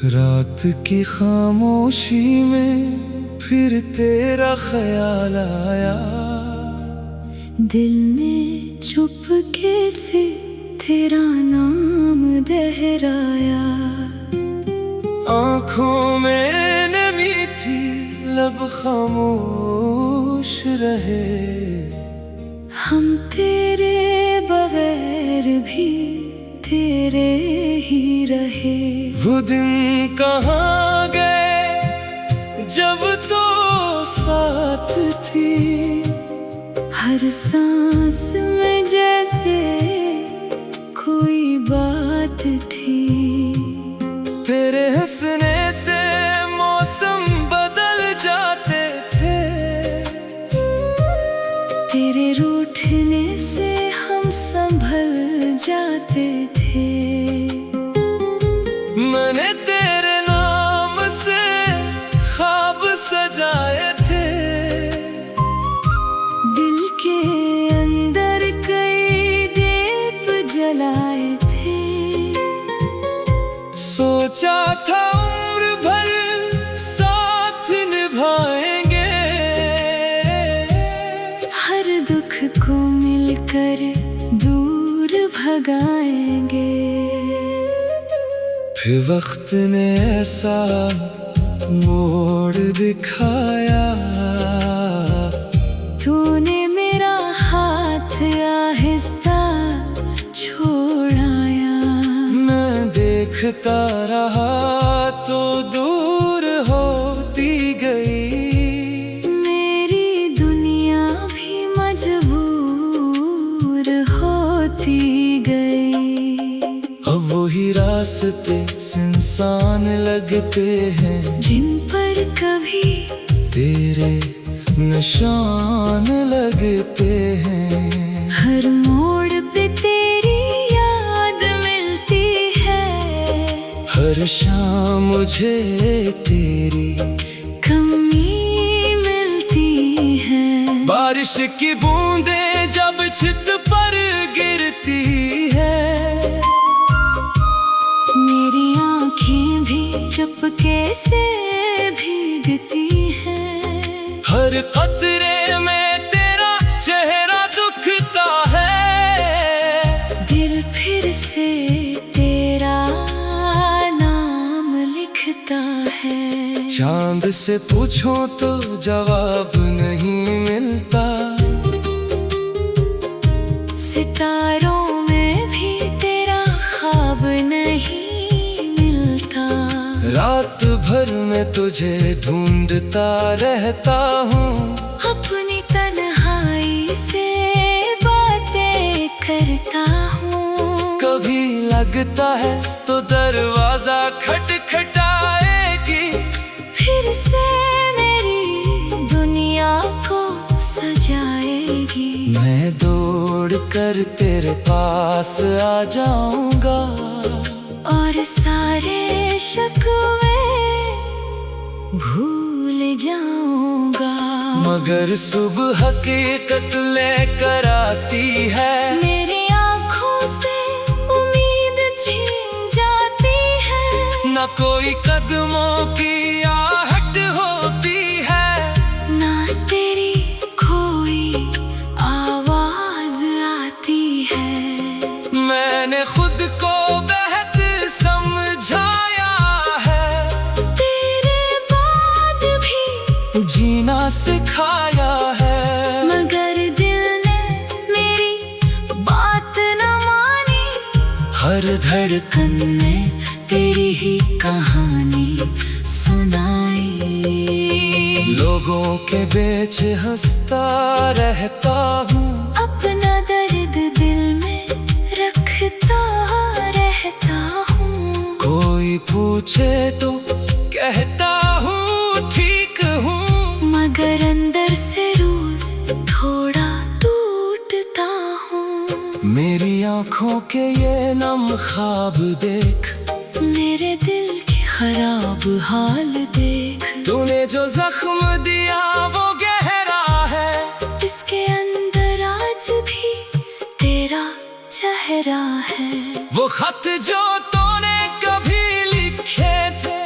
रात की खामोशी में फिर तेरा ख्याल आया। दिल ने चुपके से तेरा नाम दोहराया। आँखों में नमी थी, लब खामोश रहे। हम तेरे बगैर भी तेरे ही रहे। वो दिन कहाँ गए जब तो साथ थी। हर सांस में जैसे कोई बात थी। तेरे हंसने से मौसम बदल जाते थे। तेरे रूठने से हम संभल जाते थे। मैंने तेरे नाम से ख्वाब सजाए थे। दिल के अंदर कई दीप जलाए थे। सोचा था उम्र भर साथ निभाएंगे। हर दुख को मिलकर दूर भगाएंगे। फिर वक्त ने ऐसा मोड़ दिखाया। तूने मेरा हाथ आहिस्ता छोड़ाया। मैं देखता रहा तो दूर होती गई। मेरी दुनिया भी मजबूर होती गई। अब वही रास्ते सुनसान लगते हैं, जिन पर कभी तेरे निशान लगते हैं। हर मोड़ पे तेरी याद मिलती है। हर शाम मुझे तेरी कमी मिलती है। बारिश की बूंदें जब छत पर गिरती है। मेरी आँखें भी चुपके से भीगती हैं। हर कतरे में तेरा चेहरा दुखता है। दिल फिर से तेरा नाम लिखता है। चांद से पूछो तो जवाब नहीं मिलता। सितारों में भी तेरा ख्वाब नहीं मिलता। रात भर में तुझे ढूंढता रहता हूँ। अपनी तन्हाई से बातें करता हूँ। कभी लगता है तो दरवाजा खटखटाएगी। फिर से मेरी दुनिया को सजाएगी। मैं दौड़ कर तेरे पास आ जाऊंगा। और सारे शिकवे भूल जाऊंगा। मगर सुबह हकीकत लेकर आती है। मेरी आँखों से उम्मीद छीन जाती है। न कोई कदमों की आहट होती है। ना तेरी कोई आवाज आती है। मैंने खुद को बेहद समझाया है। तेरे बाद भी जीना सिखाया है। मगर दिल ने मेरी बात न मानी। हर धड़कन में तेरी ही कहानी सुनाई। लोगों के बीच हंसता रहता हूँ। अपना दर्द दिल में रखता रहता हूँ। कोई पूछे तो कहता हूँ ठीक हूँ। मगर अंदर से रोज थोड़ा टूटता हूँ। मेरी आँखों के ये नम ख्वाब देख। मेरे दिल के खराब हाल देख। तूने जो जख्म दिया वो गहरा है। इसके अंदर आज भी तेरा चेहरा है। वो खत जो तूने कभी लिखे थे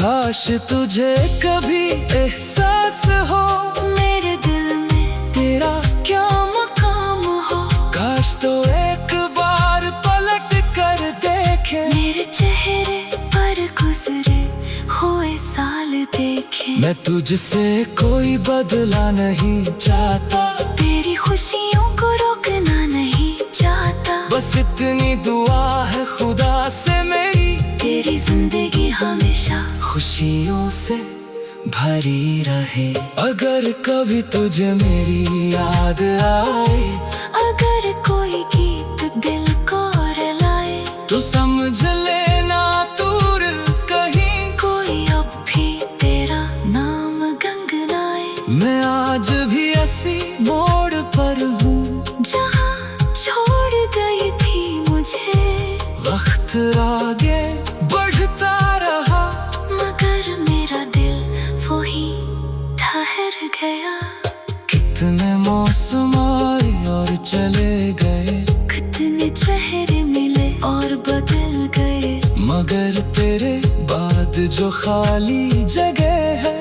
काश तुझे कभी एहसास हो मेरे दिल में तेरा क्या मकाम हो। काश तो एक बार पलट कर देखे, मेरे चेहरे पर गुजरे हुए साल देखे। मैं तुझसे कोई बदला नहीं चाहता, तेरी खुशियों को रोकना नहीं चाहता। बस इतनी दुआ है खुदा से मेरी, तेरी जिंदगी हमेशा खुशियों से भरी रहे। अगर कभी तुझे मेरी याद आए, अगर कोई गीत दिल को रुलाए, तो समझ लेना दूर कहीं कोई अब भी तेरा नाम गंगनाए। मैं आज भी ऐसी मोड़ पर हूँ जहाँ छोड़ गई थी मुझे, वक्त आगे बढ़ता रहा, मगर मेरा दिल वही ठहर गया। कितने मौसम आए और चले गए, कितने चेहरे मिले और बदल गए, मगर तेरे बाद जो खाली जगह है,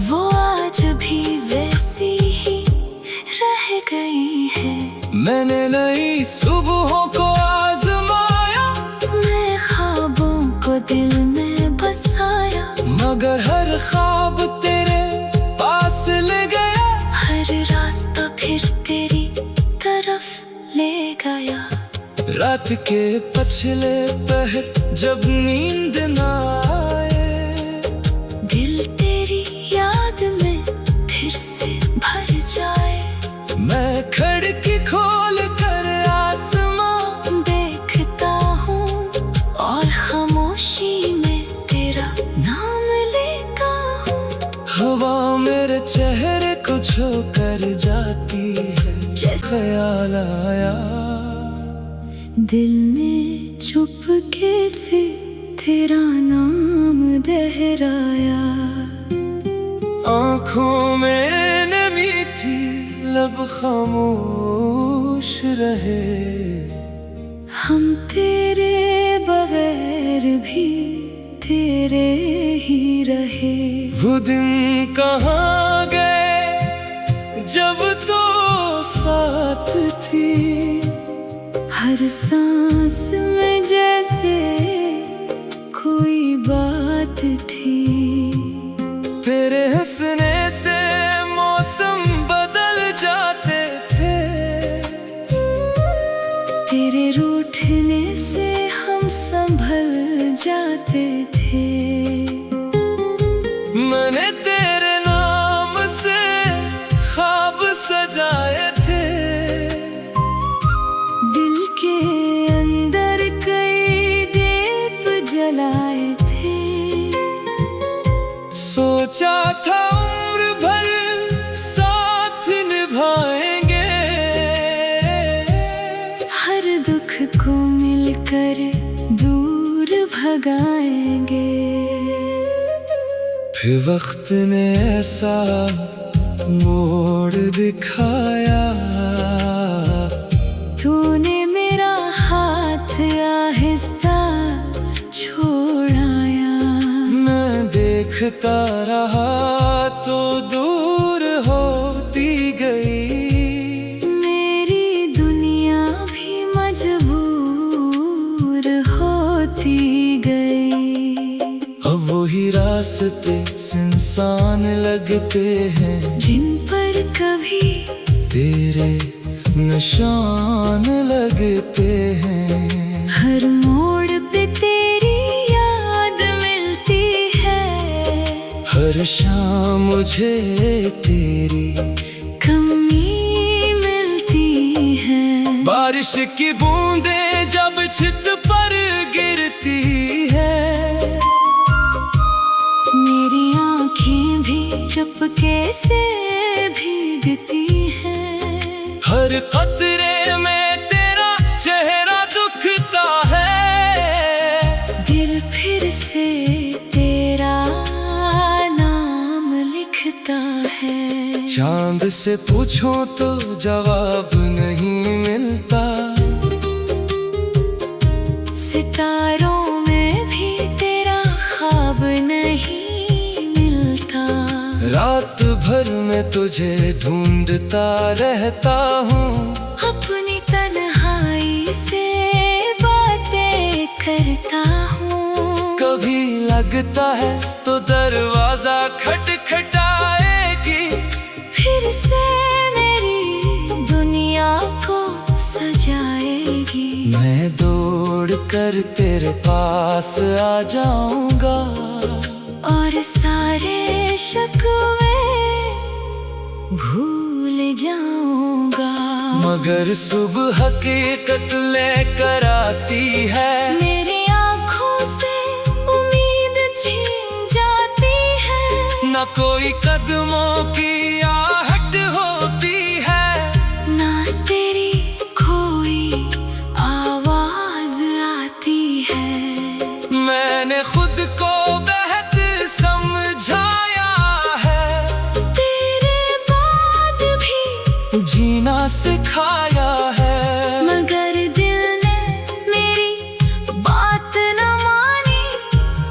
वो आज भी वैसी ही रह गई है। मैंने नई सुबहों को आजमाया, मैं ख्वाबों को दिल में बसाया, मगर हर ख्वाब तेरे पास ले गया, हर रास्ता फिर तेरी तरफ ले गया। रात के पछले पहर जब नींद न आए, दिल तेरी याद में फिर से भर जाए। मैं खिड़की खोल कर आसमां देखता हूँ और खामोशी में तेरा नाम लेता हूँ। हवा मेरे चेहरे को छू कर जाती है, ख्याल आया दिल ने चुपके से तेरा नाम दोहराया। आँखों में नमी थी, लब खामोश रहे, हम तेरे बगैर भी तेरे ही रहे। वो दिन कहाँ गए जब तो साथ थी, हर सांस में जैसे कोई बात थी। तेरे हंसने से मौसम बदल जाते थे, तेरे रूठने से हम संभल जाते थे। मैंने तेरे नाम से ख्वाब सजाए थे, दिल के अंदर कई दीप जलाए थे। सोचा था उम्र भर साथ निभाएंगे, हर दुख को मिलकर दूर भगाएंगे। फिर वक्त ने ऐसा मोड़ दिखाया, तूने मेरा हाथ आहिस्ता छोड़ाया। मैं देखता रहा तो दूर होती गई, मेरी दुनिया भी मजबूर होती गई। अब वही रास्ते सुनसान लगते हैं, जिन पर कभी तेरे निशान लगते हैं। हर मोड़ पे तेरी याद मिलती है, हर शाम मुझे तेरी कमी मिलती है। बारिश की बूंदें जब छत पर गिरती है, मेरी आँखें भी चुपके से भीगती हैं। हर कतरे में तेरा चेहरा दुखता है, दिल फिर से तेरा नाम लिखता है। चांद से पूछो तो जवाब नहीं मिलता, सितारों में भी तेरा ख्वाब नहीं रात भर में तुझे ढूंढता रहता हूँ, अपनी तन्हाई से बातें करता हूँ। कभी लगता है तो दरवाजा खटखटाएगी, फिर से मेरी दुनिया को सजाएगी। मैं दौड़ कर तेरे पास आ जाऊंगा, और सारे शिकवे भूल जाऊंगा। मगर सुबह हकीकत लेकर आती है, मेरी आँखों से उम्मीद छीन जाती है। न कोई कदमों की आहट होती है, ना तेरी कोई आवाज आती है। मैंने खुद को बेहद समझाया है, तेरे बाद भी जीना सिखाया है। मगर दिल ने मेरी बात न मानी,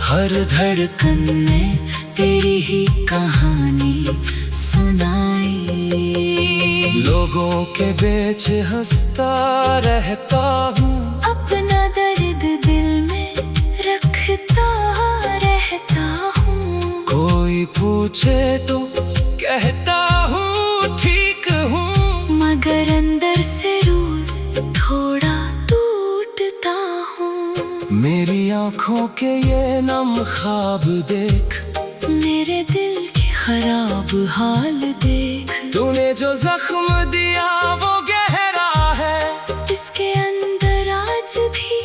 हर धड़कन ने तेरी ही कहानी सुनाई। लोगों के बीच हंसता रहता हूँ, अपना दर्द दिल में रखता रहता हूँ। कोई पूछे तो कहता हूँ ठीक हूँ, मगर अंदर से रोज थोड़ा टूटता हूँ। मेरी आँखों के ये नम ख्वाब देख, मेरे दिल के खराब हाल देख। तूने जो जख्म दिया वो गहरा है, इसके अंदर आज भी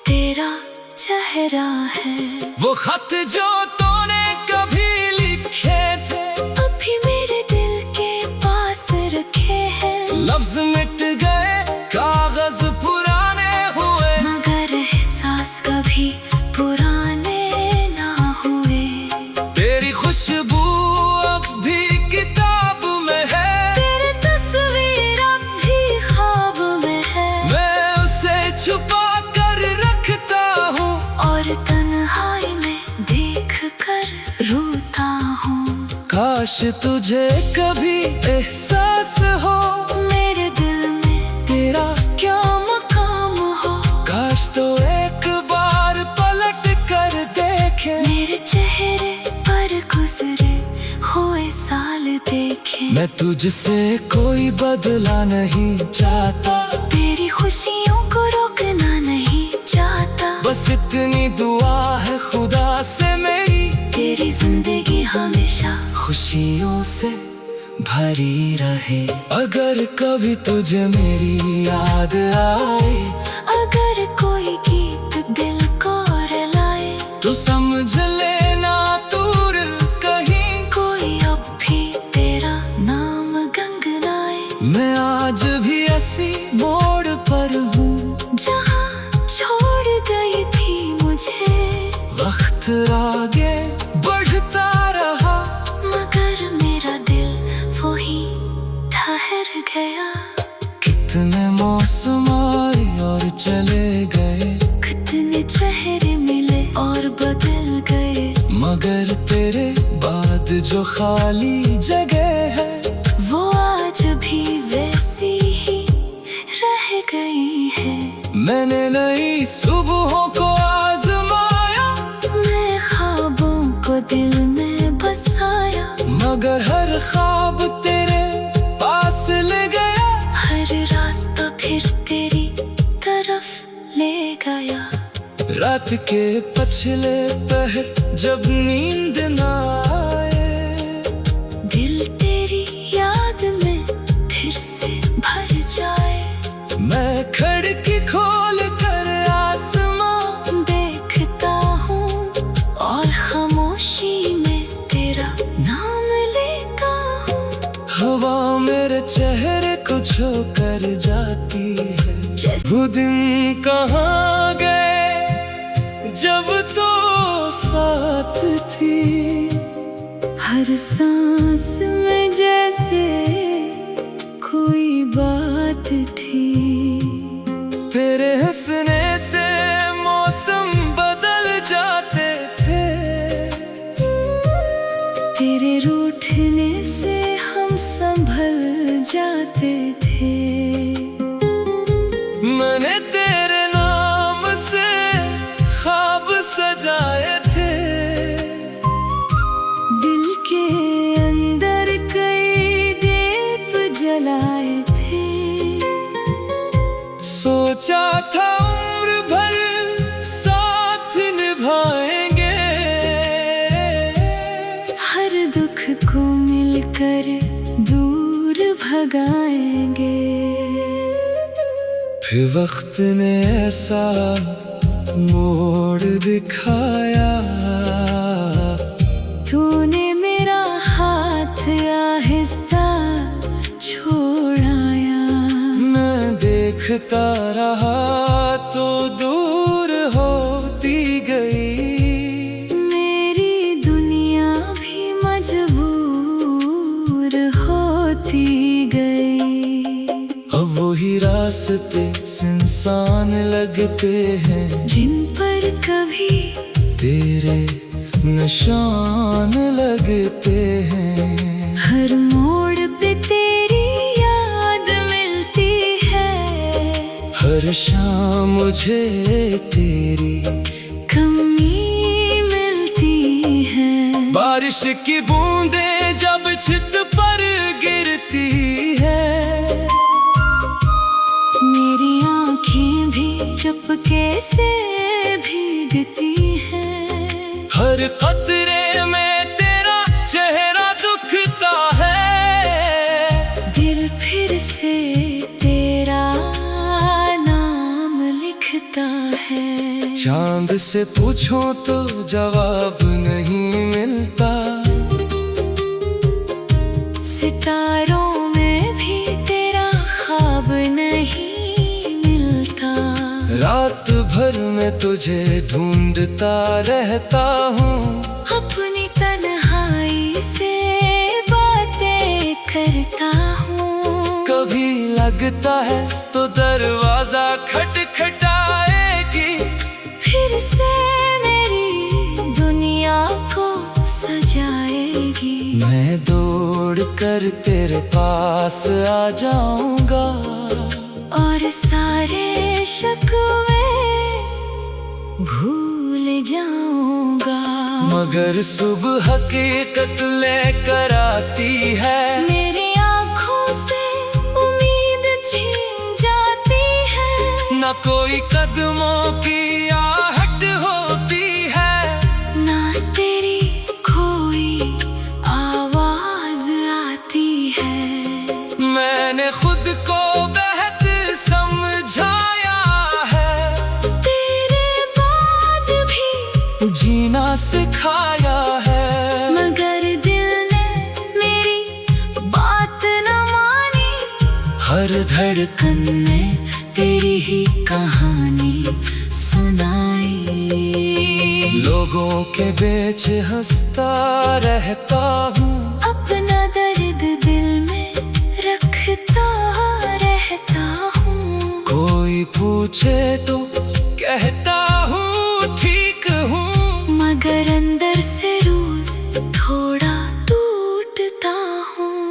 तेरा चेहरा है। वो खत जो तूने कभी लिखे थे, अभी मेरे दिल के पास रखे हैं। लफ्ज मिट गए, कागज पुराने हुए, मगर एहसास कभी पुराने ना हुए। तेरी खुशबू अब भी किताब में है, तेरी तस्वीर अब भी ख्वाब में है। मैं उसे छुपा कर रखता हूँ, और तन्हाई में देख कर रोता हूँ। काश तुझे कभी एहसास हो, मेरे दिल में तेरा क्या मकाम हो। काश तो एक बार पलट कर देखे, मेरे चेहरे पर गुजरे हुए साल देखे। मैं तुझसे कोई बदला नहीं चाहता, तेरी खुशियों को रोकना नहीं चाहता। बस इतनी दुआ है खुदा से मेरी, तेरी जिंदगी हमेशा खुशियों से भरी रहे। अगर कभी तुझे मेरी याद आए, अगर कोई गीत दिल को रुलाए, तो समझ लेना दूर कहीं कोई अब भी तेरा नाम गंगनाए। मैं आज भी ऐसी मोड़ पर हूँ, जहाँ छोड़ गई थी मुझे। वक्त आगे बढ़ता रहा, मगर मेरा दिल वही ठहर गया। कितने मौसम आए और चले गए, कितने चेहरे मिले और बदल गए। मगर तेरे बाद जो खाली जगह है, वो आज भी वैसी ही रह गई है। मैंने नई सुबहों को आजमाया, मैं ख्वाबों को दिल में बसाया। मगर हर ख्वाब तेरे पास ले गया, हर रास्ता फिर तेरी तरफ ले गया। रात के पछले पहर जब नींद ना आए, दिल तेरी याद में फिर से भर जाए। मैं खिड़की खोल कर आसमां देखता हूँ, और खामोशी में तेरा नाम लेता हूँ। हवा मेरे चेहरे को छू कर जाती है। वो दिन कहाँ गए जब तो साथ थी, हर सांस में जैसे कोई बात थी। तेरे हंसने से मौसम बदल जाते थे, तेरे रूठे भगाएंगे। फिर वक्त ने ऐसा मोड़ दिखाया, तूने मेरा हाथ आहिस्ता छोड़ाया। मैं देखता रहा तो दूर होती गई, मेरी दुनिया भी मजबूर होती गई। अब वही रास्ते सुनसान लगते हैं, जिन पर कभी तेरे निशान लगते हैं। हर मोड़ पे तेरी याद मिलती है, हर शाम मुझे तेरी कमी मिलती है। बारिश की बूंदें जब छत पर गिरती है, मेरी आँखें भी चुपके से भीगती हैं। हर कतरे में तेरा चेहरा दुखता है, दिल फिर से तेरा नाम लिखता है। चांद से पूछो तो जवाब नहीं मिलता, सितारों में भी तेरा ख्वाब नहीं मिलता। रात भर में तुझे ढूंढता रहता हूँ, अपनी तन्हाई से बातें करता हूँ। कभी लगता है तो दरवाजा खटखटाएगी, फिर से मेरी दुनिया को सजाएगी। मैं दौड़ कर तेरे पास आ जाऊंगा, और सारे शिकवे भूल जाऊंगा। मगर सुबह हकीकत लेकर आती है, मेरी आँखों से उम्मीद छीन जाती है। न कोई कदमों की आहट होती है, ना तेरी कोई आवाज आती है। मैंने खुद को बेहद समझाया है, तेरे बाद भी जीना सिखाया है। मगर दिल ने मेरी बात न मानी, हर धड़कन ने तेरी ही कहानी सुनाई। लोगों के बीच हंसता रहता हूँ, अपना दर्द दिल में रखता रहता हूँ। कोई पूछे तो कहता हूँ ठीक हूँ, मगर अंदर से रोज थोड़ा टूटता हूँ।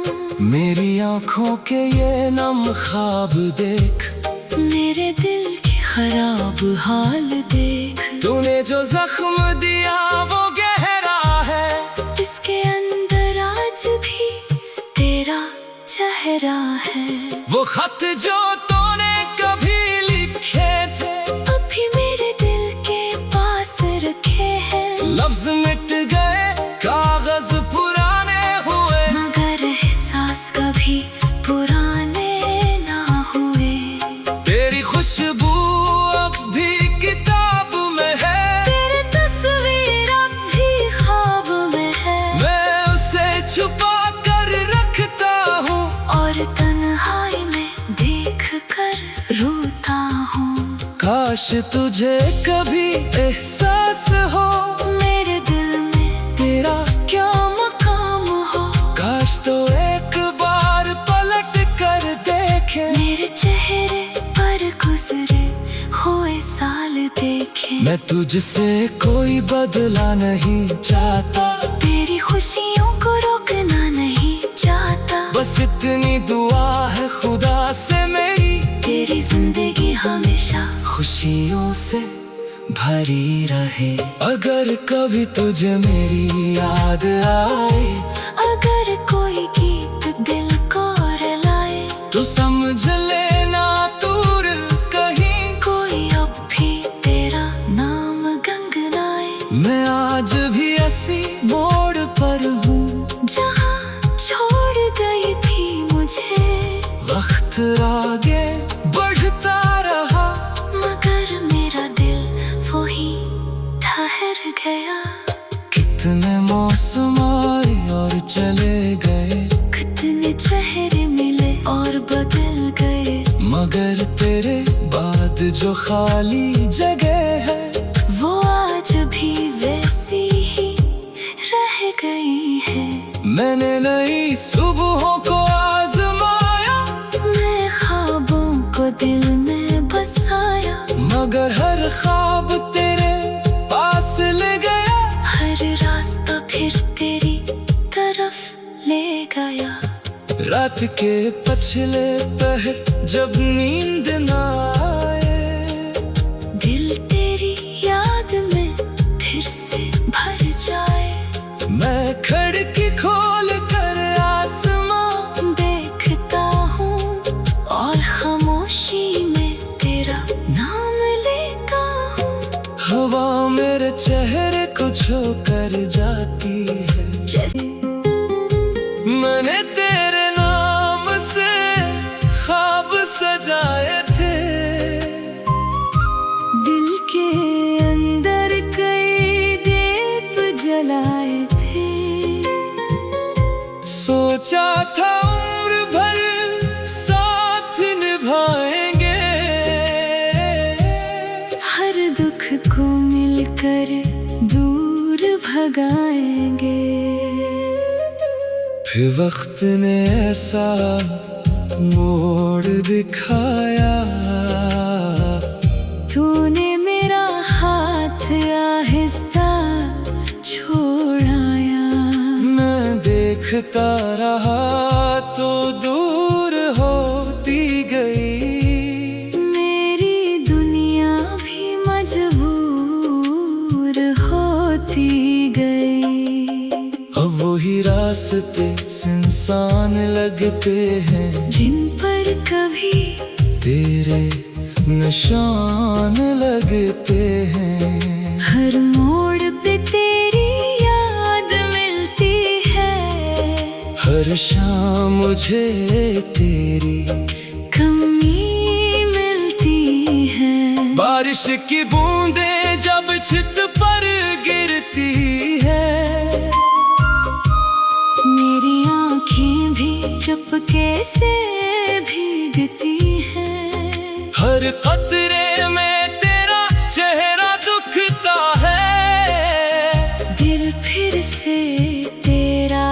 मेरी आँखों के ये नम ख्वाब देख, मेरे दिल के खराब हाल देख। तूने जो जख्म दिया वो गहरा है, इसके अंदर आज भी तेरा चेहरा है। वो खत जो तूने कभी लिखे थे, अभी मेरे दिल के पास रखे हैं। लफ्ज मिट गए कागज पुराने हुए, मगर एहसास कभी पुराने ना हुए। तेरी खुशबू अब भी किताब में है, तेरी तस्वीर अब भी ख्वाब में है। मैं उसे छुपा कर रखता हूँ, और तन्हाई में देख कर रोता हूँ। काश तुझे कभी एहसास हो मेरे दिल में तेरा क्या मकाम हो, काश तो एक बार पलट कर देखे, मेरे चेहरे पर गुजरे हुए साल देखे। मैं तुझसे कोई बदला नहीं चाहता, तेरी खुशियों को रोकना नहीं चाहता। बस इतनी दुआ है खुदा से मेरी, तेरी जिंदगी हमेशा खुशियों से भरी रहे। अगर कभी तुझे मेरी याद आए, अगर कोई गीत दिल को रुलाए, तो समझ लेना दूर कहीं कोई अब भी तेरा नाम गंगनाए। मैं आज भी ऐसी मोड़ पर हूँ, जहाँ छोड़ गई थी मुझे साथ आगे बढ़ता रहा, मगर मेरा दिल वही ठहर गया। कितने मौसम आए और चले गए, कितने चेहरे मिले और बदल गए, मगर तेरे बाद जो खाली जगह है वो आज भी वैसी ही रह गई है। मैंने नई सुबहों को आजमाया, मैं ख्वाबों को दिल में बसाया, मगर हर ख्वाब तेरे पास ले गया। हर रास्ता फिर तेरी तरफ ले गया। रात के पछले पहर जब नींद ना आए, दिल तेरी याद में फिर से भर जाए। मैं खिड़की खोल कर आसमां देखता हूँ और खामोशी में तेरा नाम लेता हूँ। हवा मेरे चेहरे को छू कर जाती है, जैसे मैंने तेरे नाम से ख्वाब सजाए थे। दिल के अंदर कई दीप जलाए थे। सोचा था उम्र भर साथ निभाएंगे, हर दुख को मिलकर दूर भगाएंगे। फिर वक्त ने ऐसा मोड़ दिखाया, तूने मेरा हाथ आहिस्ता छोड़ाया। मैं देखता रहा तो दूर होती गई, मेरी दुनिया भी मजबूर होती गई। अब वही रास्ते सुनसान लगते हैं, जिन पर कभी तेरे निशान लगते हैं। हर मोड़ पे तेरी याद मिलती है, हर शाम मुझे तेरी कमी मिलती है। बारिश की बूंदें जब छत पर गिरती है, मेरी आँखें भी चुपके से भीगती हैं। हर कतरे में तेरा चेहरा दुखता है। दिल फिर से तेरा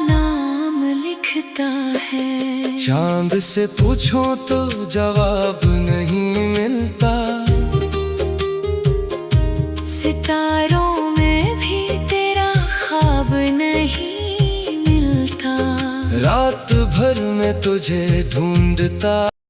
नाम लिखता है। चांद से पूछो तो जवाब नहीं मिलता, सितारों में भी तेरा ख्वाब नहीं मिलता। रात भर में तुझे ढूंढता